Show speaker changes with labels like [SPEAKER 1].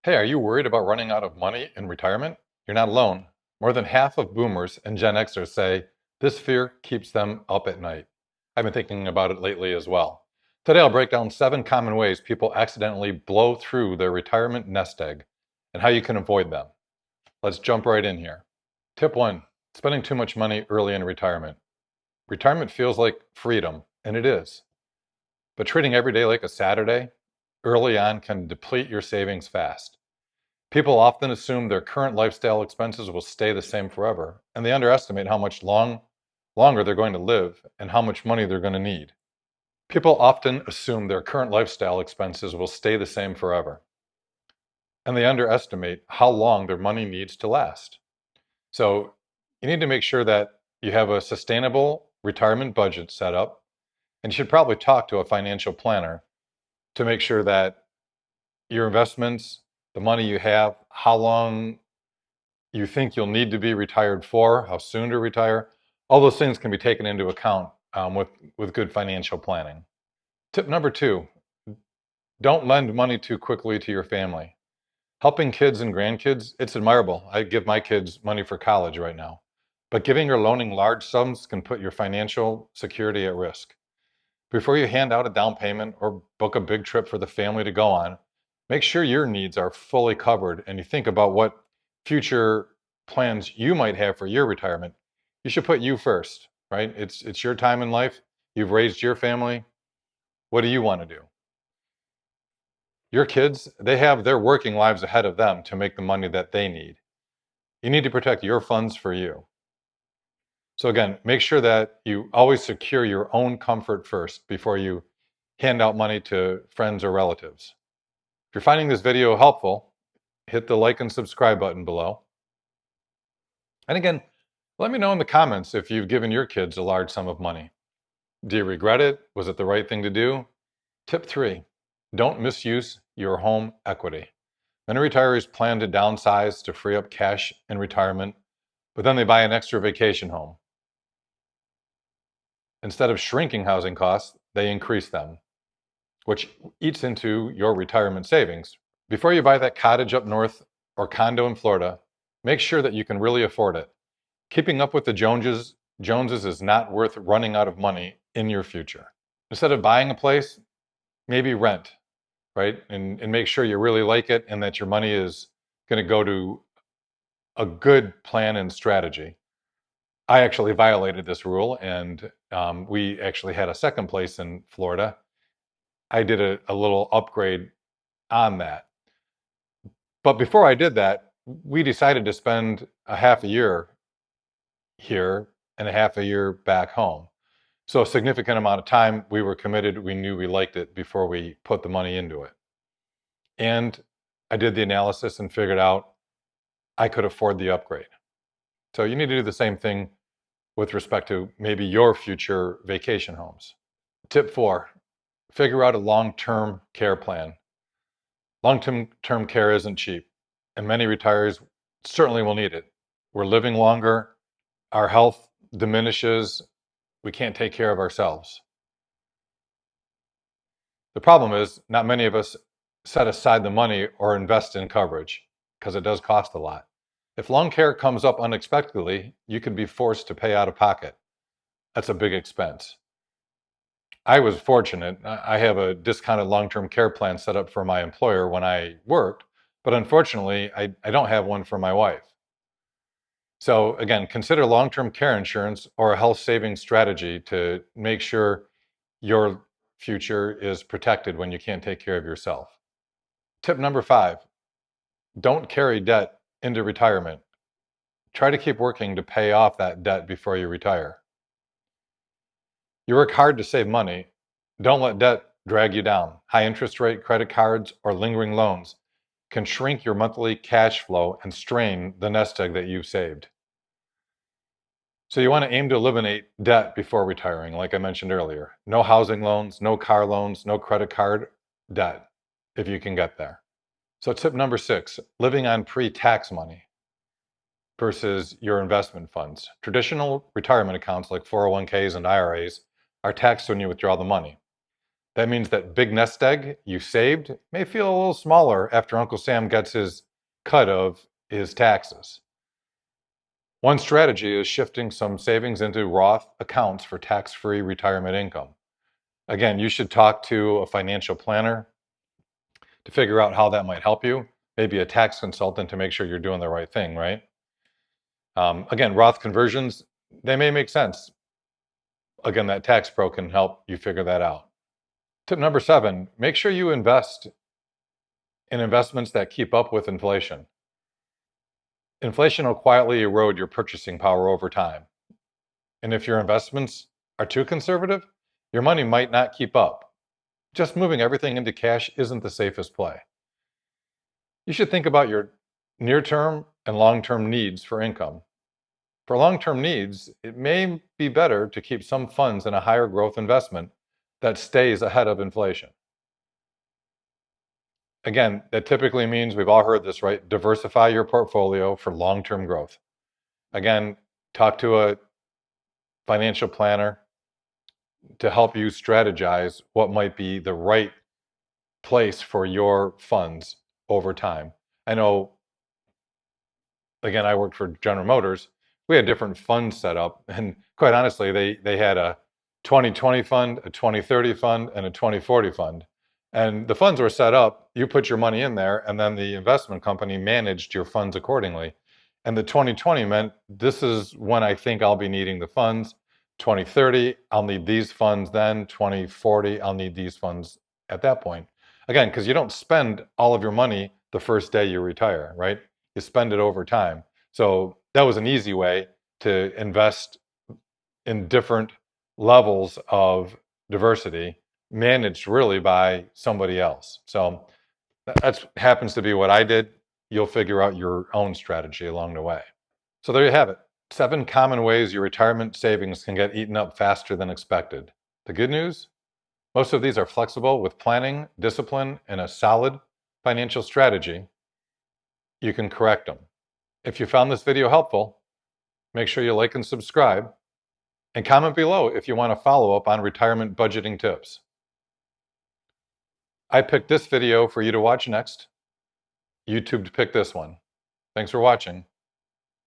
[SPEAKER 1] Hey, are you worried about running out of money in retirement? You're not alone. More than half of boomers and Gen Xers say this fear keeps them up at night. I've been thinking about it lately as well. Today, I'll break down 7 common ways people accidentally blow through their retirement nest egg and how you can avoid them. Let's jump right in here. Tip 1, spending too much money early in retirement. Retirement feels like freedom, and it is. But treating every day like a Saturday early on can deplete your savings fast. People often assume their current lifestyle expenses will stay the same forever, and they underestimate how much longer they're going to live and how much money they're going to need. People often assume their current lifestyle expenses will stay the same forever, and they underestimate how long their money needs to last. So, you need to make sure that you have a sustainable retirement budget set up, and you should probably talk to a financial planner to make sure that your investments, the money you have, how long you think you'll need to be retired for, how soon to retire, all those things can be taken into account with good financial planning. Tip number 2, don't lend money too quickly to your family. Helping kids and grandkids, it's admirable. I give my kids money for college right now. But giving or loaning large sums can put your financial security at risk. Before you hand out a down payment or book a big trip for the family to go on, make sure your needs are fully covered and you think about what future plans you might have for your retirement. You should put you first, right? It's your time in life. You've raised your family. What do you want to do? Your kids, they have their working lives ahead of them to make the money that they need. You need to protect your funds for you. So again, make sure that you always secure your own comfort first before you hand out money to friends or relatives. If you're finding this video helpful, hit the like and subscribe button below. And again, let me know in the comments if you've given your kids a large sum of money. Do you regret it? Was it the right thing to do? Tip 3, don't misuse your home equity. Many retirees plan to downsize to free up cash in retirement, but then they buy an extra vacation home. Instead of shrinking housing costs, they increase them, which eats into your retirement savings. Before you buy that cottage up north or condo in Florida, make sure that you can really afford it. Keeping up with the Joneses is not worth running out of money in your future. Instead of buying a place, maybe rent, right? And make sure you really like it and that your money is going to go to a good plan and strategy. I actually violated this rule, and we actually had a second place in Florida. I did a little upgrade on that. But before I did that, we decided to spend a half a year here and a half a year back home. So a significant amount of time we were committed. We knew we liked it before we put the money into it. And I did the analysis and figured out I could afford the upgrade. So you need to do the same thing with respect to maybe your future vacation homes. Tip 4, figure out a long-term care plan. Long-term care isn't cheap, and many retirees certainly will need it. We're living longer, our health diminishes, we can't take care of ourselves. The problem is, not many of us set aside the money or invest in coverage because it does cost a lot. If long care comes up unexpectedly, you could be forced to pay out of pocket. That's a big expense. I was fortunate. I have a discounted long-term care plan set up for my employer when I worked, but unfortunately, I don't have one for my wife. So again, consider long-term care insurance or a health savings strategy to make sure your future is protected when you can't take care of yourself. Tip number 5, don't carry debt into retirement. Try to keep working to pay off that debt before you retire. You work hard to save money. Don't let debt drag you down. High interest rate credit cards or lingering loans can shrink your monthly cash flow and strain the nest egg that you've saved. So you want to aim to eliminate debt before retiring, like I mentioned earlier. No housing loans, no car loans, no credit card debt, if you can get there. So tip number 6, living on pre-tax money versus your investment funds. Traditional retirement accounts like 401ks and IRAs are taxed when you withdraw the money. That means that big nest egg you saved may feel a little smaller after Uncle Sam gets his cut of his taxes. One strategy is shifting some savings into Roth accounts for tax-free retirement income. Again, you should talk to a financial planner to figure out how that might help you, maybe a tax consultant to make sure you're doing the right thing, right? Again, Roth conversions, they may make sense. Again, that tax pro can help you figure that out. Tip number 7, make sure you invest in investments that keep up with inflation. Inflation will quietly erode your purchasing power over time. And if your investments are too conservative, your money might not keep up. Just moving everything into cash isn't the safest play. You should think about your near-term and long-term needs for income. For long-term needs, it may be better to keep some funds in a higher growth investment that stays ahead of inflation. Again, that typically means, we've all heard this, right? Diversify your portfolio for long-term growth. Again, talk to a financial planner to help you strategize what might be the right place for your funds over time. I know, again, I worked for General Motors. We had different funds set up, and quite honestly, they had a 2020 fund, a 2030 fund, and a 2040 fund. And the funds were set up, you put your money in there, and then the investment company managed your funds accordingly. And the 2020 meant, this is when I think I'll be needing the funds. 2030, I'll need these funds then. 2040, I'll need these funds at that point. Again, because you don't spend all of your money the first day you retire, right? You spend it over time. So that was an easy way to invest in different levels of diversity, managed really by somebody else. So that happens to be what I did. You'll figure out your own strategy along the way. So there you have it. 7 common ways your retirement savings can get eaten up faster than expected. The good news? Most of these are flexible. With planning, discipline, and a solid financial strategy, you can correct them. If you found this video helpful, make sure you like and subscribe, and comment below if you want to follow up on retirement budgeting tips. I picked this video for you to watch next. YouTube picked this one. Thanks for watching.